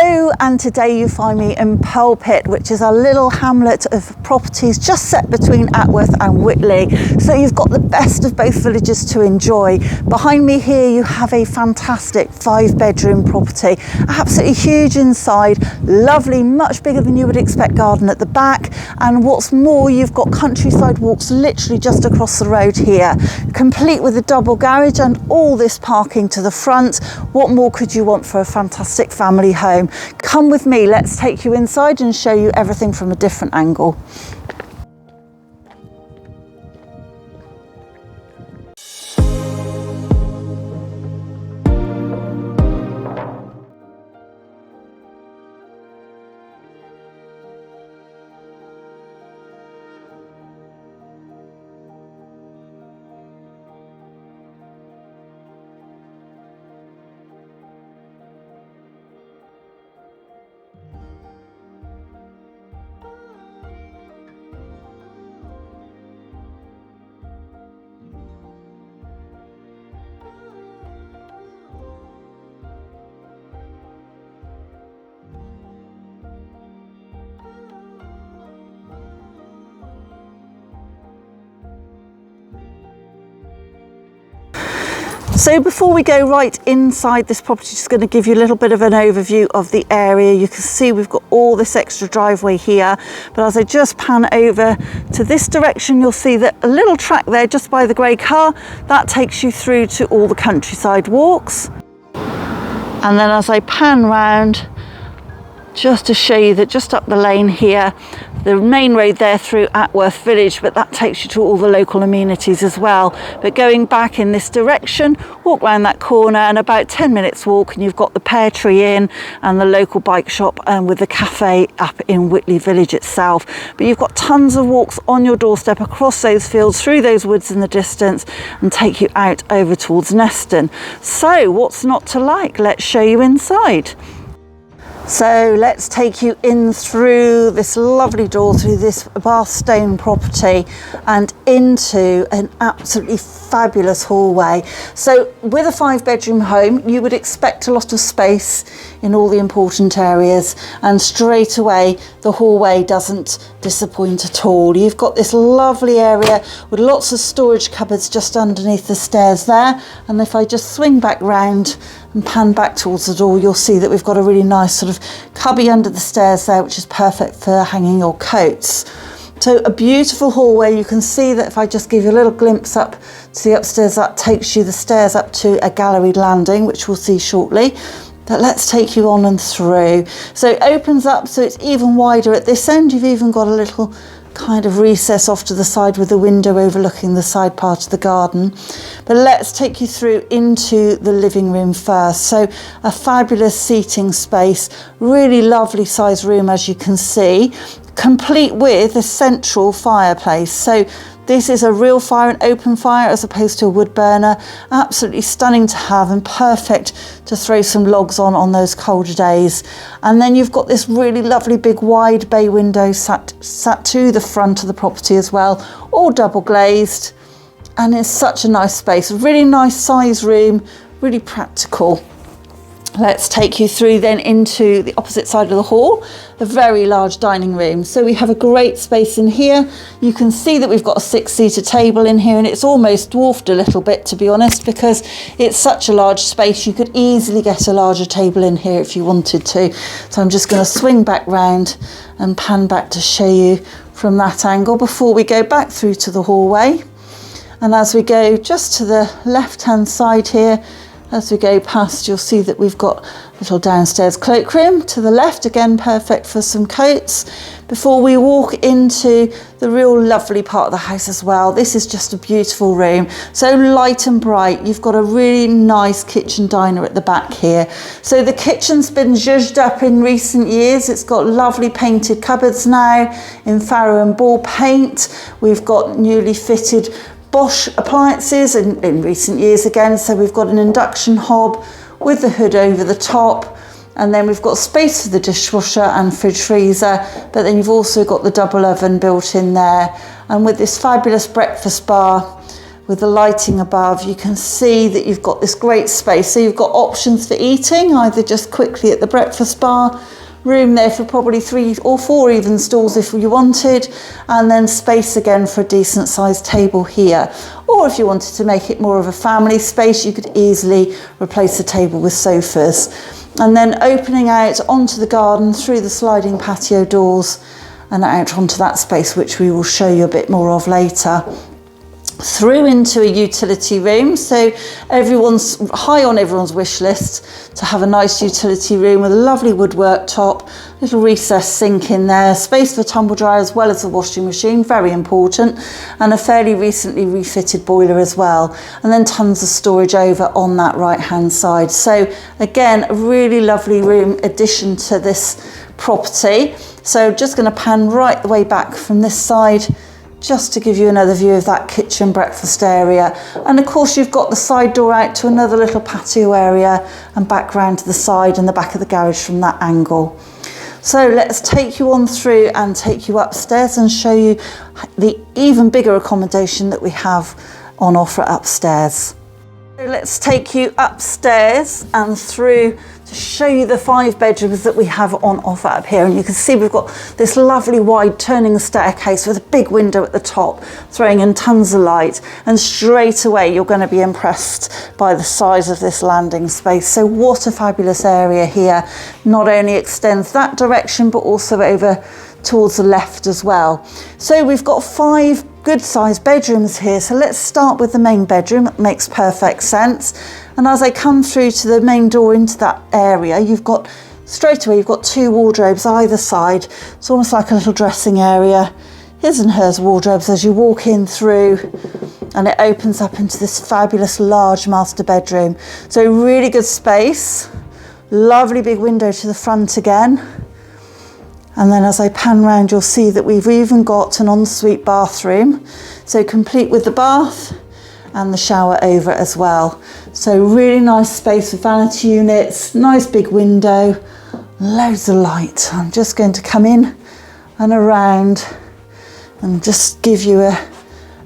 Hello, and today you find me in Purlpit, which is a little hamlet of properties just set between Atworth and Whitley. So you've got the best of both villages to enjoy. Behind me here you have a fantastic 5-bedroom property, absolutely huge inside, lovely, much bigger than you would expect garden at the back, and what's more, you've got countryside walks literally just across the road here, complete with a double garage and all this parking to the front. What more could you want for a fantastic family home? Come with me, let's take you inside and show you everything from a different angle. So before we go right inside this property, just going to give you a little bit of an overview of the area. You can see we've got all this extra driveway here, but as I just pan over to this direction, you'll see that a little track there just by the grey car, that takes you through to all the countryside walks. And then as I pan round, just to show you that just up the lane here, the main road there through Atworth village, but that takes you to all the local amenities as well. But going back in this direction, walk round that corner and about 10 minutes walk and you've got the Pear Tree Inn and the local bike shop and with the cafe up in Whitley village itself. But you've got tons of walks on your doorstep across those fields, through those woods in the distance, and take you out over towards Neston. So what's not to like? Let's show you inside. So let's take you in through this lovely door, through this Bath stone property and into an absolutely fabulous hallway. So with a 5-bedroom home, you would expect a lot of space in all the important areas, and straight away the hallway doesn't disappoint at all. You've got this lovely area with lots of storage cupboards just underneath the stairs there, and if I just swing back round and pan back towards the door, you'll see that we've got a really nice sort of cubby under the stairs there, which is perfect for hanging your coats. So a beautiful hallway. You can see that if I just give you a little glimpse up to the upstairs, that takes you the stairs up to a galleried landing, which we'll see shortly. But let's take you on and through. So it opens up so it's even wider at this end. You've even got a little kind of recess off to the side with a window overlooking the side part of the garden. But let's take you through into the living room first. So a fabulous seating space, really lovely size room as you can see, complete with a central fireplace. So this is a real fire, an open fire, as opposed to a wood burner. Absolutely stunning to have and perfect to throw some logs on those colder days. And then you've got this really lovely big wide bay window sat to the front of the property as well, all double glazed. And it's such a nice space, a really nice size room, really practical. Let's take you through then into the opposite side of the hall, a very large dining room. So we have a great space in here. You can see that we've got a 6-seater table in here, and it's almost dwarfed a little bit, to be honest, because it's such a large space. You could easily get a larger table in here if you wanted to. So I'm just going to swing back round and pan back to show you from that angle before we go back through to the hallway. And as we go just to the left-hand side here, as we go past, you'll see that we've got a little downstairs cloakroom to the left, again perfect for some coats, before we walk into the real lovely part of the house as well. This is just a beautiful room, so light and bright. You've got a really nice kitchen diner at the back here. So the kitchen's been zhuzhed up in recent years. It's got lovely painted cupboards now in Farrow and Ball paint. We've got newly fitted Bosch appliances in recent years again. So we've got an induction hob with the hood over the top, and then we've got space for the dishwasher and fridge freezer, but then you've also got the double oven built in there, and with this fabulous breakfast bar with the lighting above, you can see that you've got this great space. So you've got options for eating, either just quickly at the breakfast bar, room there for probably 3 or 4 even stools if you wanted, and then space again for a decent sized table here. Or if you wanted to make it more of a family space, you could easily replace the table with sofas. And then opening out onto the garden through the sliding patio doors and out onto that space, which we will show you a bit more of later. Through into a utility room. So everyone's high on everyone's wish list to have a nice utility room with a lovely woodwork top, little recessed sink in there, space for tumble dryer as well as the washing machine, very important, and a fairly recently refitted boiler as well, and then tons of storage over on that right hand side. So again, a really lovely room addition to this property. So just going to pan right the way back from this side just to give you another view of that kitchen breakfast area. And of course you've got the side door out to another little patio area and back round to the side and the back of the garage from that angle. So let's take you on through and take you upstairs and show you the even bigger accommodation that we have on offer upstairs. So let's take you upstairs and through to show you the 5 bedrooms that we have on offer up here. And you can see we've got this lovely wide turning staircase with a big window at the top, throwing in tons of light. And straight away, you're going to be impressed by the size of this landing space. So what a fabulous area here. Not only extends that direction, but also over towards the left as well. So we've got 5 good sized bedrooms here. So let's start with the main bedroom. It makes perfect sense. And as I come through to the main door into that area, you've got straight away, you've got 2 wardrobes either side. It's almost like a little dressing area. His and hers wardrobes as you walk in through, and it opens up into this fabulous large master bedroom. So really good space, lovely big window to the front again. And then as I pan round, you'll see that we've even got an ensuite bathroom. So complete with the bath and the shower over as well. So really nice space with vanity units, nice big window, loads of light. I'm just going to come in and around and just give you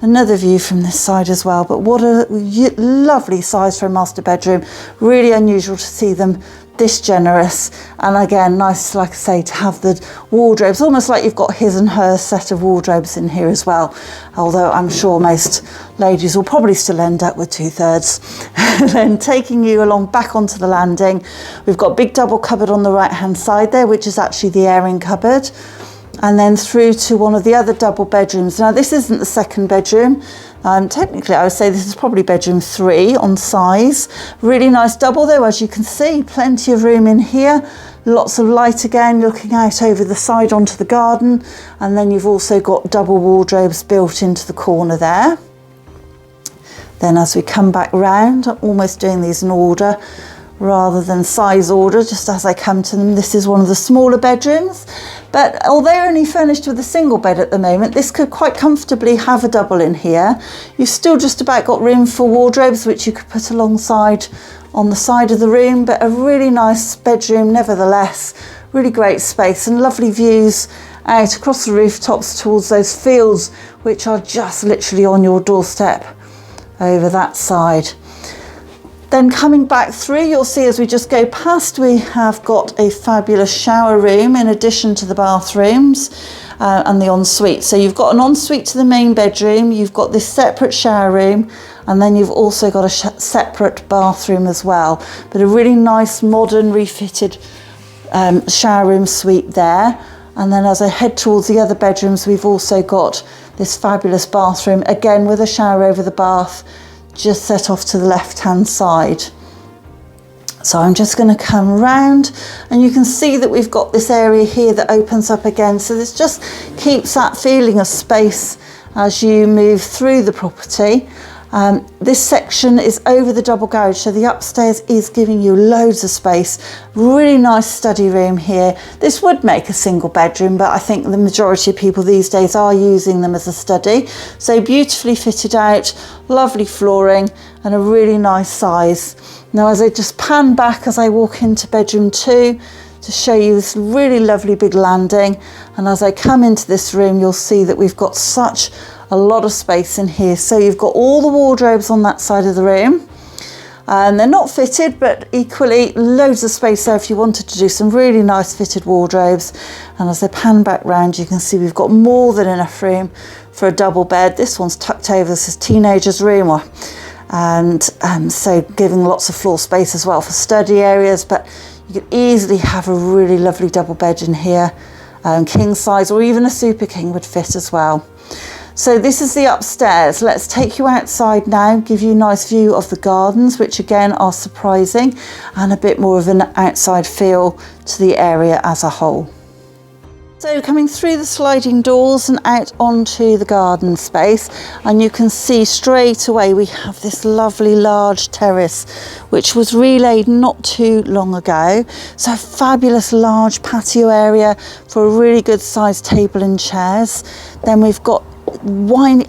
another view from this side as well. But what a lovely size for a master bedroom. Really unusual to see them this generous, and again nice, like I say, to have the wardrobes, almost like you've got his and her set of wardrobes in here as well, although I'm sure most ladies will probably still end up with 2/3. Then taking you along back onto the landing, we've got a big double cupboard on the right hand side there, which is actually the airing cupboard, and then through to one of the other double bedrooms. Now this isn't the second bedroom. Technically I would say this is probably bedroom 3 on size. Really nice double though, as you can see, plenty of room in here, lots of light again looking out over the side onto the garden, and then you've also got double wardrobes built into the corner there. Then as we come back round, I'm almost doing these in order rather than size order, just as I come to them. This is one of the smaller bedrooms, but although only furnished with a single bed at the moment, this could quite comfortably have a double in here. You've still just about got room for wardrobes, which you could put alongside on the side of the room, but a really nice bedroom nevertheless. Really great space and lovely views out across the rooftops towards those fields, which are just literally on your doorstep over that side. Then coming back through, you'll see as we just go past, we have got a fabulous shower room in addition to the bathrooms and the ensuite. So you've got an ensuite to the main bedroom, you've got this separate shower room, and then you've also got a separate bathroom as well. But a really nice modern refitted shower room suite there. And then as I head towards the other bedrooms, we've also got this fabulous bathroom, again with a shower over the bath, just set off to the left hand side. So I'm just going to come round, and you can see that we've got this area here that opens up again, so this just keeps that feeling of space as you move through the property. This section is over the double garage, so the upstairs is giving you loads of space. Really nice study room here. This would make a single bedroom, but I think the majority of people these days are using them as a study. So beautifully fitted out, lovely flooring, and a really nice size. Now as I just pan back as I walk into bedroom 2 to show you this really lovely big landing, and as I come into this room, you'll see that we've got such a lot of space in here. So you've got all the wardrobes on that side of the room. And they're not fitted, but equally loads of space there if you wanted to do some really nice fitted wardrobes. And as I pan back round, you can see we've got more than enough room for a double bed. This one's tucked over, this is teenager's room, and so giving lots of floor space as well for study areas. But you could easily have a really lovely double bed in here, king size, or even a super king would fit as well. So this is the upstairs. Let's take you outside now, give you a nice view of the gardens, which again are surprising, and a bit more of an outside feel to the area as a whole. So coming through the sliding doors and out onto the garden space, and you can see straight away we have this lovely large terrace which was relaid not too long ago. So a fabulous large patio area for a really good sized table and chairs. Then we've got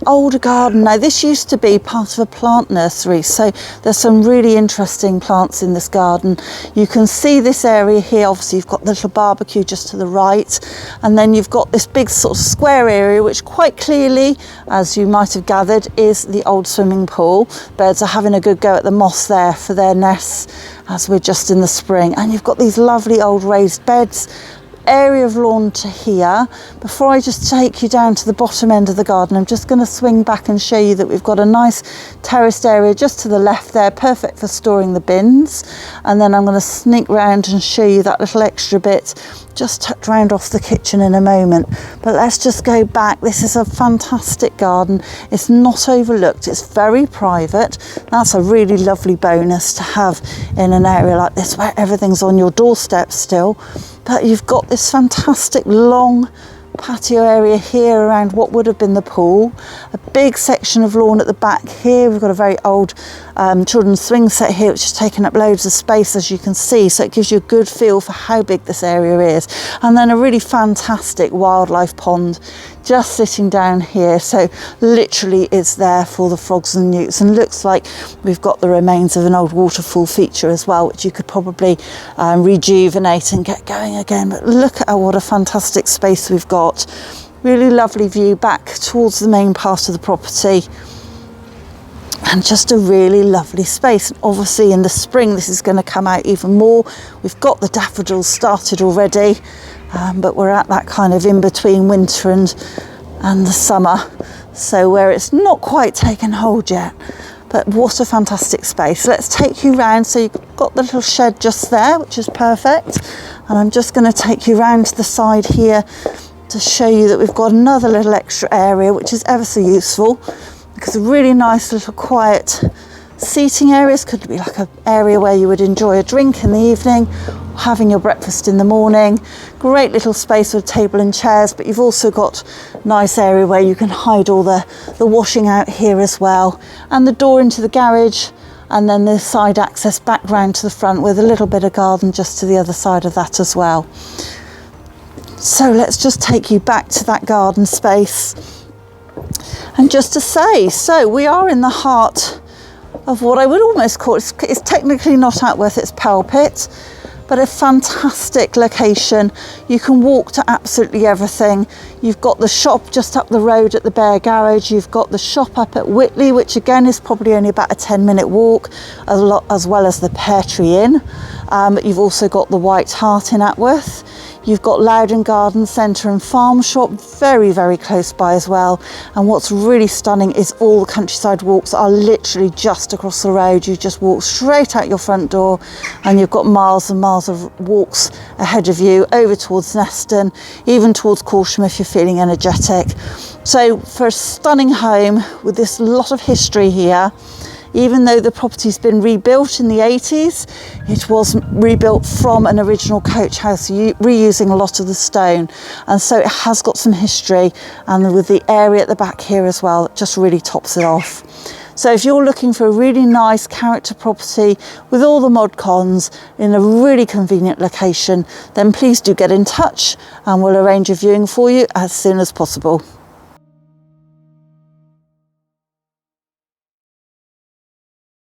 older garden. Now this used to be part of a plant nursery, so there's some really interesting plants in this garden. You can see this area here, obviously you've got the little barbecue just to the right, and then you've got this big sort of square area which quite clearly, as you might have gathered, is the old swimming pool. Birds are having a good go at the moss there for their nests as we're just in the spring. And you've got these lovely old raised beds, area of lawn to here. Before I just take you down to the bottom end of the garden, I'm just going to swing back and show you that we've got a nice terraced area just to the left there, perfect for storing the bins. And then I'm going to sneak round and show you that little extra bit just tucked round off the kitchen in a moment. But let's just go back. This is a fantastic garden. It's not overlooked, it's very private. That's a really lovely bonus to have in an area like this where everything's on your doorstep still. But you've got this fantastic long patio area here around what would have been the pool, a big section of lawn at the back here. We've got a very old children's swing set here which has taken up loads of space, as you can see, so it gives you a good feel for how big this area is. And then a really fantastic wildlife pond just sitting down here, so literally it's there for the frogs and newts, and looks like we've got the remains of an old waterfall feature as well, which you could probably rejuvenate and get going again. But look at what a fantastic space we've got. Really lovely view back towards the main part of the property, and just a really lovely space. And obviously in the spring this is going to come out even more. We've got the daffodils started already, but we're at that kind of in between winter and the summer, so where it's not quite taken hold yet. But what a fantastic space. Let's take you round. So you've got the little shed just there, which is perfect, and I'm just going to take you round to the side here to show you that we've got another little extra area which is ever so useful, because a really nice little quiet seating areas. Could be like an area where you would enjoy a drink in the evening, having your breakfast in the morning. Great little space with a table and chairs, but you've also got a nice area where you can hide all the washing out here as well, and the door into the garage, and then the side access back round to the front with a little bit of garden just to the other side of that as well. So let's just take you back to that garden space. And just to say, so we are in the heart of what I would almost call, it's technically not Atworth, it's Purlpit, but a fantastic location. You can walk to absolutely everything. You've got the shop just up the road at the Bear Garage. You've got the shop up at Whitley, which again is probably only about a 10-minute walk, as well as the Pear Tree Inn. But you've also got the White Hart in Atworth. You've got Loudon Garden Centre and Farm Shop very, very close by as well. And what's really stunning is all the countryside walks are literally just across the road. You just walk straight out your front door and you've got miles and miles of walks ahead of you over towards Neston, even towards Corsham if you're feeling energetic. So for a stunning home with this lot of history here, even though the property's been rebuilt in the 80s, it was rebuilt from an original coach house, reusing a lot of the stone. And so it has got some history, and with the area at the back here as well, it just really tops it off. So if you're looking for a really nice character property with all the mod cons in a really convenient location, then please do get in touch and we'll arrange a viewing for you as soon as possible.